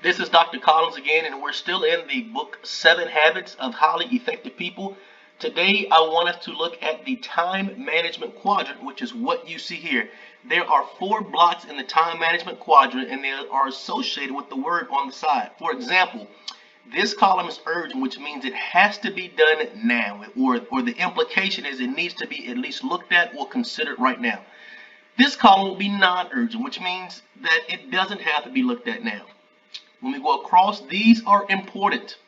This is Dr. Collins again, and we're still in the book 7 Habits of Highly Effective People. Today, I want us to look at the time management quadrant, which is what you see here. There are 4 blocks in the time management quadrant, and they are associated with the word on the side. For example, this column is urgent, which means it has to be done now, or the implication is it needs to be at least looked at or considered right now. This column will be non-urgent, which means that it doesn't have to be looked at now. When we go across, these are important.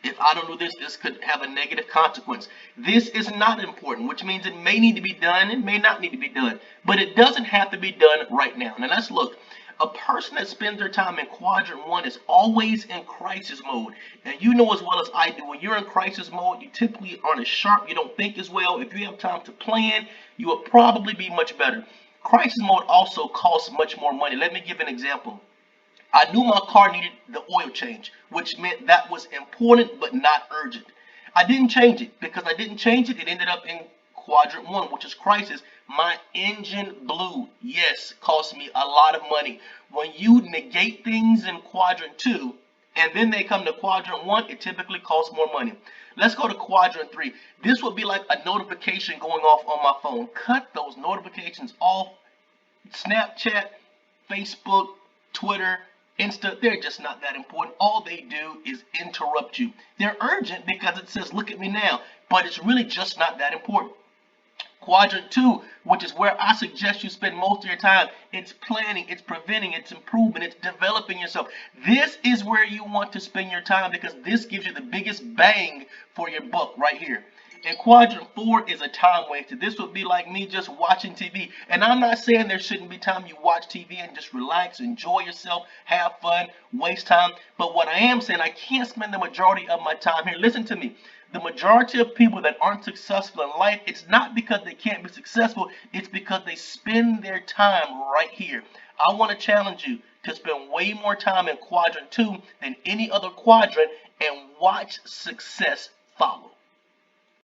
If I don't do this, this could have a negative consequence. This is not important, which means it may need to be done, it may not need to be done, but it doesn't have to be done right now. Now let's look. A person that spends their time in quadrant 1 is always in crisis mode. And you know as well as I do, when you're in crisis mode, you typically aren't as sharp, you don't think as well. If you have time to plan, you will probably be much better. Crisis mode also costs much more money. Let me give an example. I knew my car needed the oil change, which meant that was important but not urgent. I didn't change it. Because I didn't change it, it ended up in quadrant 1, which is crisis. My engine blew. Yes, cost me a lot of money. When you negate things in quadrant 2 and then they come to quadrant 1, it typically costs more money. Let's go to quadrant 3. This would be like a notification going off on my phone. Cut those notifications off. Snapchat, Facebook, Twitter, Insta, they're just not that important. All they do is interrupt you. They're urgent because it says, look at me now, but it's really just not that important. Quadrant 2, which is where I suggest you spend most of your time, it's planning, it's preventing, it's improving, it's developing yourself. This is where you want to spend your time because this gives you the biggest bang for your buck right here. And quadrant 4 is a time waster. This would be like me just watching TV. And I'm not saying there shouldn't be time you watch TV and just relax, enjoy yourself, have fun, waste time. But what I am saying, I can't spend the majority of my time here. Listen to me. The majority of people that aren't successful in life, it's not because they can't be successful. It's because they spend their time right here. I want to challenge you to spend way more time in quadrant 2 than any other quadrant and watch success follow.